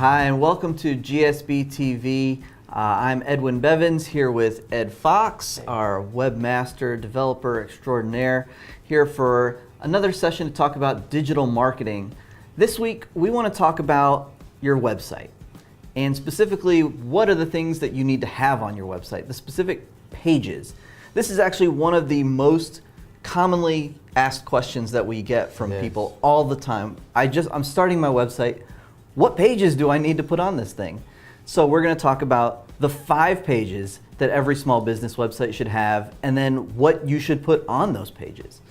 Hi, and welcome to GSB TV. I'm Edwin Bevins here with Ed Fox, our webmaster developer extraordinaire, here for another session to talk about digital marketing. This week, we want to talk about your website, and specifically, what are the things that you need to have on your website, the specific pages. This is actually one of the most commonly asked questions that we get from people all the time. I'm starting my website. What pages do I need to put on this thing? So we're going to talk about the 5 pages that every small business website should have, and then what you should put on those pages.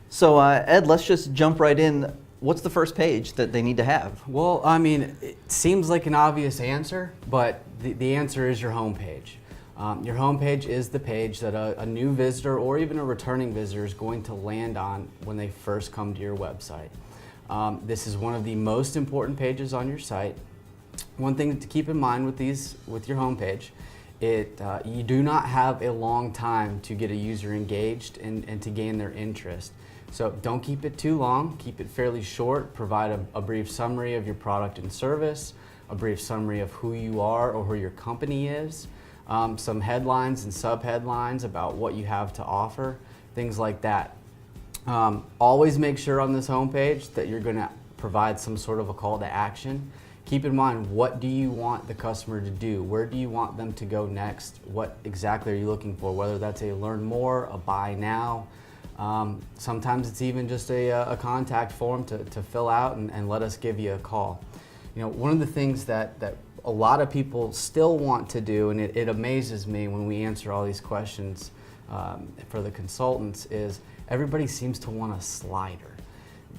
So Ed, let's just jump right in. What's the first page that they need to have? Well, I mean, it seems like an obvious answer, but the answer is your homepage. Your homepage is the page that a new visitor or even a returning visitor is going to land on when they first come to your website. This is one of the most important pages on your site. One thing to keep in mind with your homepage, you do not have a long time to get a user engaged and to gain their interest. So don't keep it too long, keep it fairly short, provide a brief summary of your product and service, a brief summary of who you are or who your company is, some headlines and subheadlines about what you have to offer, things like that. Always make sure on this homepage that you're going to provide some sort of a call to action. Keep in mind, what do you want the customer to do? Where do you want them to go next? What exactly are you looking for? Whether that's a learn more, a buy now. Sometimes it's even just a contact form to fill out and let us give you a call. You know, one of the things that a lot of people still want to do, and it amazes me when we answer all these questions for the consultants, is everybody seems to want a slider.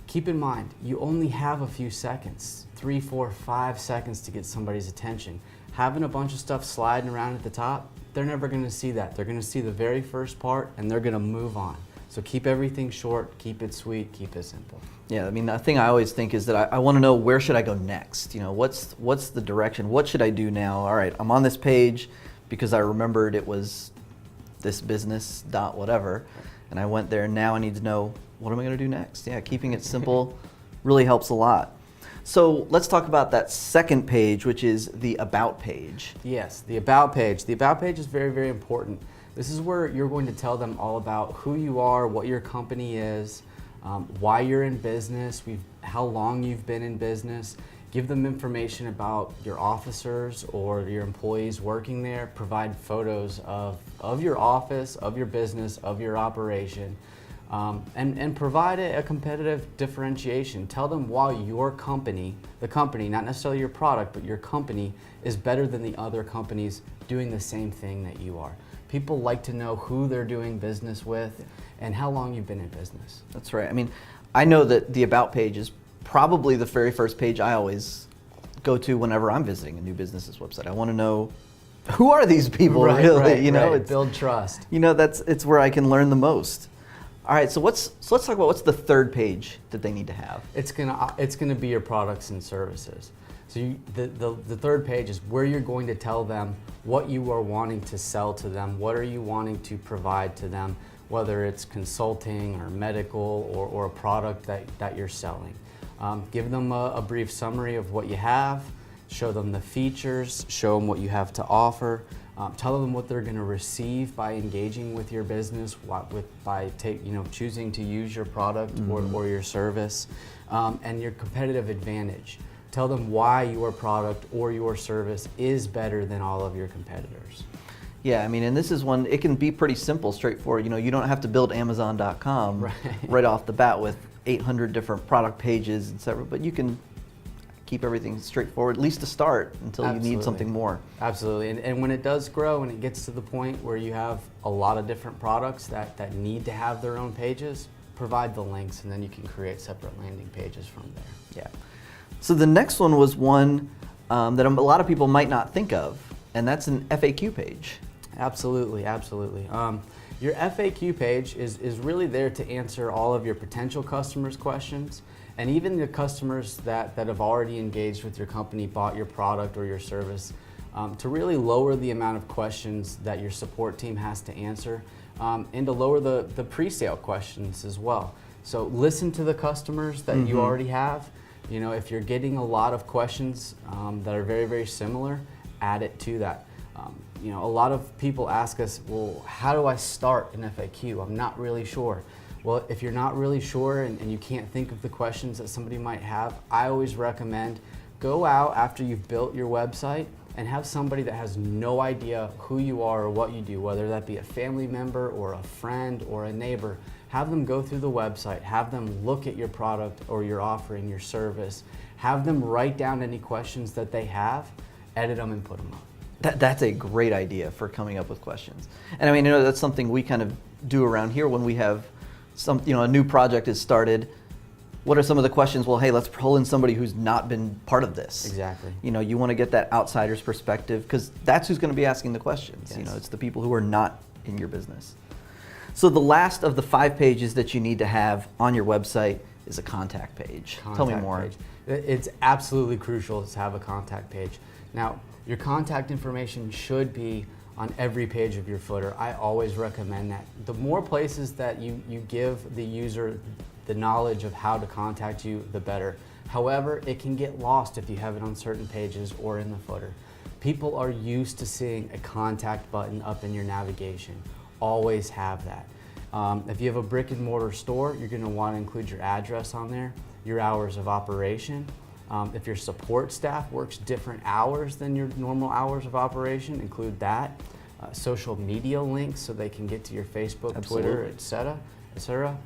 Keep in mind, you only have a few seconds, 3, 4, 5 seconds to get somebody's attention. Having a bunch of stuff sliding around at the top, they're never going to see that. They're going to see the very first part and they're going to move on. So keep everything short, keep it sweet, keep it simple. Yeah, I mean, the thing I always think is that I want to know, where should I go next? You know, what's the direction? What should I do now? All right, I'm on this page because I remembered it was this business dot whatever, and I went there. Now I need to know, what am I going to do next? Yeah, keeping it simple really helps a lot. So let's talk about that second page, which is the About page. Yes, the About page. The About page is very, very important. This is where you're going to tell them all about who you are, what your company is, why you're in business, how long you've been in business. Give them information about your officers or your employees working there. Provide photos of your office, of your business, of your operation, and provide a competitive differentiation. Tell them why your company, the company, not necessarily your product, but your company is better than the other companies doing the same thing that you are. People like to know who they're doing business with and how long you've been in business. That's right. I mean, I know that the About page is probably the very first page I always go to whenever I'm visiting a new business's website. I want to know, who are these people, really? Right, you know, right. Build trust. You know, it's where I can learn the most. All right, so let's talk about, what's the third page that they need to have. It's gonna be your products and services. So the third page is where you're going to tell them what you are wanting to sell to them, what are you wanting to provide to them, whether it's consulting or medical or a product that you're selling. Give them a brief summary of what you have, show them the features, show them what you have to offer, tell them what they're going to receive by engaging with your business, by choosing to use your product or your service, and your competitive advantage. Tell them why your product or your service is better than all of your competitors. Yeah, I mean, and this is one, it can be pretty simple, straightforward. You know, you don't have to build Amazon.com right off the bat with 800 different product pages, etc. But you can keep everything straightforward, at least to start, until you need something more. Absolutely, and when it does grow and it gets to the point where you have a lot of different products that need to have their own pages, provide the links and then you can create separate landing pages from there. Yeah. So the next one was one that a lot of people might not think of, and that's an FAQ page. Absolutely, absolutely. Your FAQ page is really there to answer all of your potential customers' questions, and even the customers that have already engaged with your company, bought your product or your service, to really lower the amount of questions that your support team has to answer, and to lower the pre-sale questions as well. So listen to the customers that you already have, You know, if you're getting a lot of questions that are very, very similar, add it to that. You know, a lot of people ask us, well, how do I start an FAQ? I'm not really sure. Well, if you're not really sure and you can't think of the questions that somebody might have, I always recommend go out after you've built your website and have somebody that has no idea who you are or what you do, whether that be a family member or a friend or a neighbor. Have them go through the website, have them look at your product or your offering, your service, have them write down any questions that they have, edit them and put them up. That's a great idea for coming up with questions. And I mean, you know, that's something we kind of do around here when we have a new project is started. What are some of the questions? Well, hey, let's pull in somebody who's not been part of this. Exactly. You know, you want to get that outsider's perspective because that's who's going to be asking the questions. Yes. You know, it's the people who are not in your business. So the last of the 5 pages that you need to have on your website is a contact page. Tell me more. Page. It's absolutely crucial to have a contact page. Now, your contact information should be on every page of your footer. I always recommend that. The more places that you give the user the knowledge of how to contact you, the better. However, it can get lost if you have it on certain pages or in the footer. People are used to seeing a contact button up in your navigation. Always have that. If you have a brick and mortar store, you're going to want to include your address on there, your hours of operation. If your support staff works different hours than your normal hours of operation, include that. Social media links so they can get to your Facebook, Absolutely. Twitter, etc.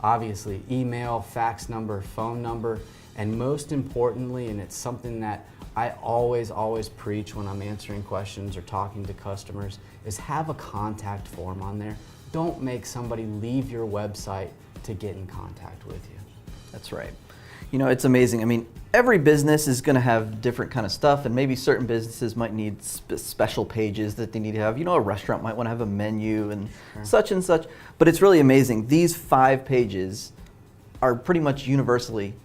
Obviously, email, fax number, phone number, and most importantly, and it's something that I always preach when I'm answering questions or talking to customers, is have a contact form on there. Don't make somebody leave your website to get in contact with you. That's right. You know, it's amazing. I mean, every business is going to have different kind of stuff, and maybe certain businesses might need special pages that they need to have. You know, a restaurant might want to have a menu and such and such. But it's really amazing. These 5 pages are pretty much universally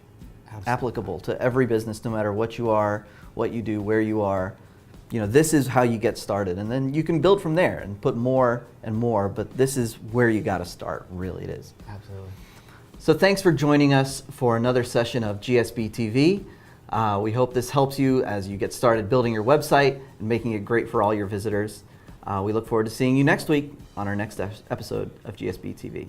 applicable to every business, no matter what you are, what you do, where you are. You know, this is how you get started, and then you can build from there and put more and more. But this is where you got to start. Really, it is. Absolutely. So thanks for joining us for another session of GSB TV. We hope this helps you as you get started building your website and making it great for all your visitors. We look forward to seeing you next week on our next episode of GSB TV.